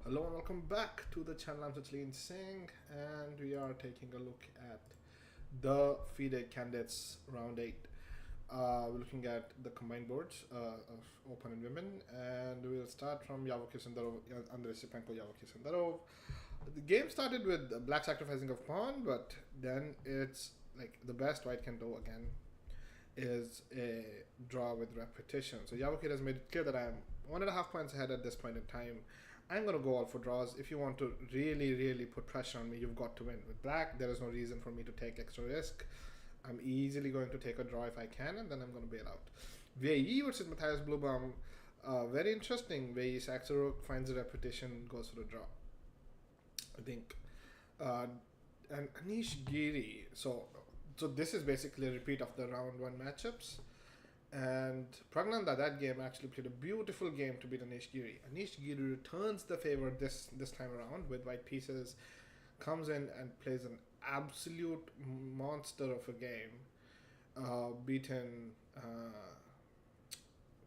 Hello and welcome back to the channel. I'm Sachin Singh, and we are taking a look at the FIDE candidates round 8. We're looking at the combined boards of open and women, and we'll start from Yavokir Sendarov, Andrei Sipenko, Yavokir Sendarov. The game started with black sacrificing of pawn, but then it's like the best white can do again is a draw with repetition. So Yavokir has made it clear that I'm 1.5 points ahead at this point in time. I'm gonna go all for draws. If you want to really, really put pressure on me, you've got to win. With black, there is no reason for me to take extra risk. I'm easily going to take a draw if I can, and then I'm gonna bail out. VAE versus Matthias Blubaum, very interesting. VAE Saxorook finds a repetition, goes for a draw. I think, and Anish Giri. So this is basically a repeat of the round one matchups. And Pragnanda, that game, actually played a beautiful game to beat Anish Giri. Anish Giri returns the favor this time around with white pieces, comes in and plays an absolute monster of a game, beaten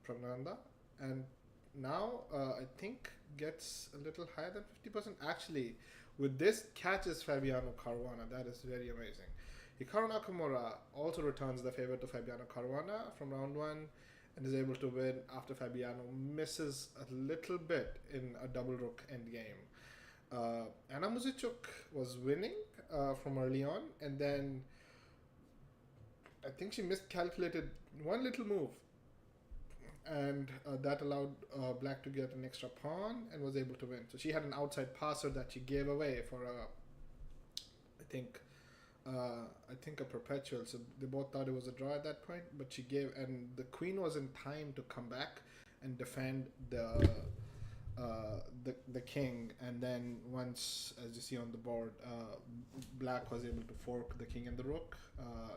Pragnanda, and now I think gets a little higher than 50%. Actually, with this catches Fabiano Caruana. That is very amazing. Hikaru Nakamura also returns the favor to Fabiano Caruana from round one and is able to win after Fabiano misses a little bit in a double rook endgame. Anna Muzichuk was winning from early on, and then I think she miscalculated one little move, and that allowed black to get an extra pawn and was able to win. So she had an outside passer that she gave away for I think a perpetual. So they both thought it was a draw at that point, but she gave, and the queen was in time to come back and defend the king. And then once, as you see on the board, black was able to fork the king and the rook.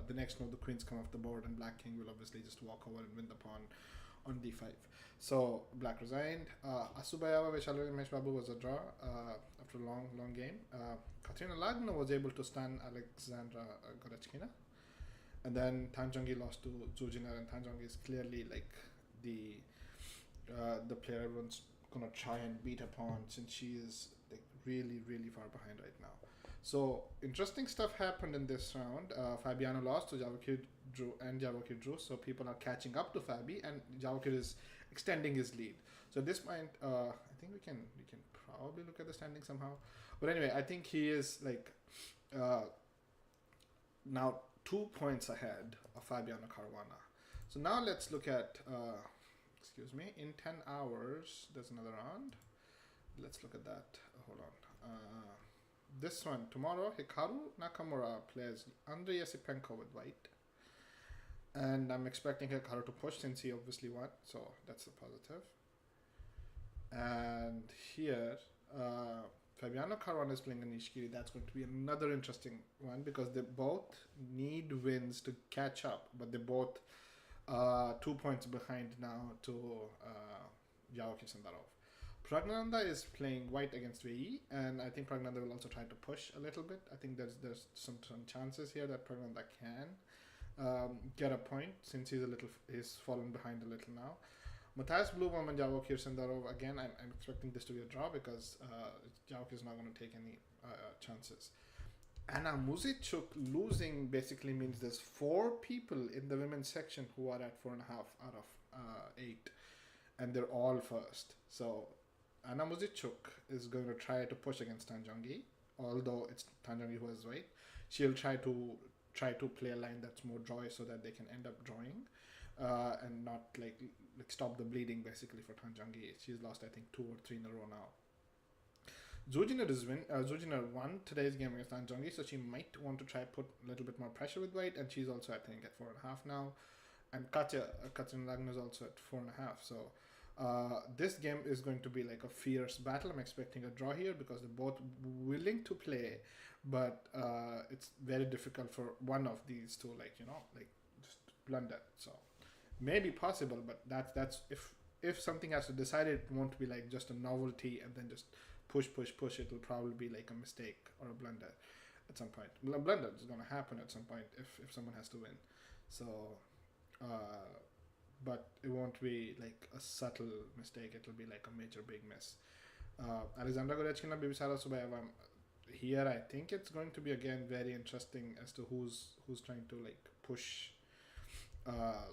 The next move, the queens come off the board, and black king will obviously just walk over and win the pawn on d5. So black resigned. Asubayava Vaishali Ramesh Babu was a draw after a long game. Katrina Lagna was able to stun Alexandra Gorechkina. And then Tanjangi lost to Zujiner, and Tanjangi is clearly like the player everyone's gonna try and beat upon, since she is like really far behind right now. So interesting stuff happened in this round. Fabiano lost, so Javakir drew, and Javakir drew. So people are catching up to Fabi, and Javakir is extending his lead. So at this point, I think we can probably look at the standing somehow. But anyway, I think he is like now 2 points ahead of Fabiano Caruana. So now let's look at excuse me. In 10 hours, there's another round. Let's look at that. Hold on. This one, tomorrow, Hikaru Nakamura plays Andrei Yasipenko with white. And I'm expecting Hikaru to push, since he obviously won, so that's a positive. And here, Fabiano Caruana is playing Anish Giri. That's going to be another interesting one, because they both need wins to catch up, but they both 2 points behind now to Yavokir Sendarov. Pragnanda is playing white against VE, and I think Pragnanda will also try to push a little bit. I think there's some chances here that Pragnanda can get a point, since he's fallen behind a little now. Matthias Blubaum and Yavokir Sendarov, again, I'm expecting this to be a draw, because Yavokir is not going to take any chances. Anna Muzichuk losing basically means there's 4 people in the women's section who are at 4.5 out of 8, and they're all first. So Anna Muzichuk is going to try to push against Tanjangi, although it's Tanjangi who has white. She'll try to play a line that's more drawy, so that they can end up drawing and not like stop the bleeding basically for Tanjangi. She's lost, I think, 2 or 3 in a row now. Zujiner won today's game against Tanjangi, so she might want to try put a little bit more pressure with white, and she's also, I think, at 4.5 now. And Katrina Lagna is also at 4.5. So this game is going to be like a fierce battle. I'm expecting a draw here, because they're both willing to play, but it's very difficult for one of these to just blunder. So maybe possible, but that's if something has to decide, it won't be like just a novelty and then just push. It'll probably be like a mistake or a blunder at some point. A blunder is going to happen at some point if someone has to win. So but it won't be like a subtle mistake. It'll be like a major big miss. Alexandra Goryachkina, Bibisara Subayeva. Here, I think it's going to be again very interesting as to who's trying to like push. Uh,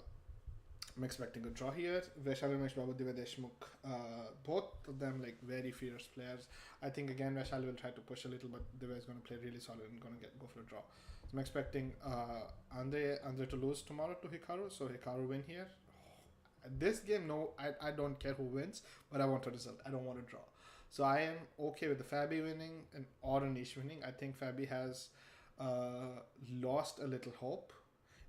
I'm expecting a draw here. Vaishali Ramesh Babu, Divya Deshmukh, both of them like very fierce players. I think again Vaishali will try to push a little, but Divya is going to play really solid and going to go for a draw. So I'm expecting Andre to lose tomorrow to Hikaru, so Hikaru win here. This game, no, I don't care who wins, but I want a result. I don't want a draw. So I am okay with the Fabi winning and or Anish winning. I think Fabi has lost a little hope,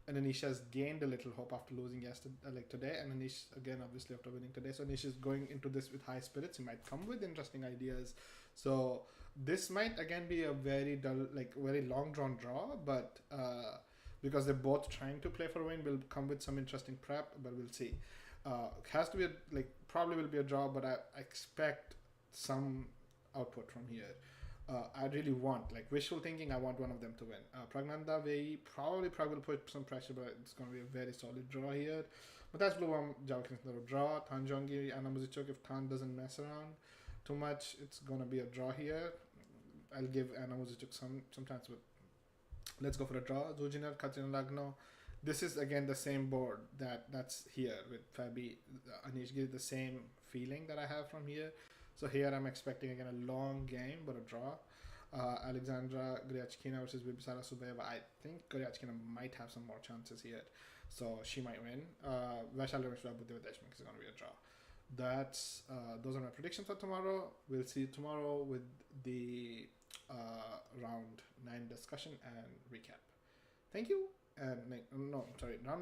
and Anish has gained a little hope after losing yesterday, like today. And Anish again, obviously after winning today. So Anish is going into this with high spirits. He might come with interesting ideas. So this might again be a very dull, like very long drawn draw, but. Because they're both trying to play for a win, will come with some interesting prep, but we'll see. Has to be like probably will be a draw, but I expect some output from here. I really want like wishful thinking. I want one of them to win. Pragnanda Vei probably will put some pressure, but it's going to be a very solid draw here. But that's Blue Bomb Jalkin draw. Tanjongi Anna Muzichuk, if Khan doesn't mess around too much, it's going to be a draw here. I'll give Anna Muzichuk some chance, but let's go for a draw. Zujinar Katrina Lagno. This is again the same board that's here with Fabi Anish Giri, the same feeling that I have from here. So here I'm expecting again a long game but a draw. Alexandra Goryachkina versus Bibisara Subayeva. I think Goryachkina might have some more chances here, so she might win. Vaishali Ramesh Babu Divya Deshmukh is going to be a draw. That's those are my predictions for tomorrow. We'll see you tomorrow with the round 9 discussion and recap. Thank you. And no, sorry, round 9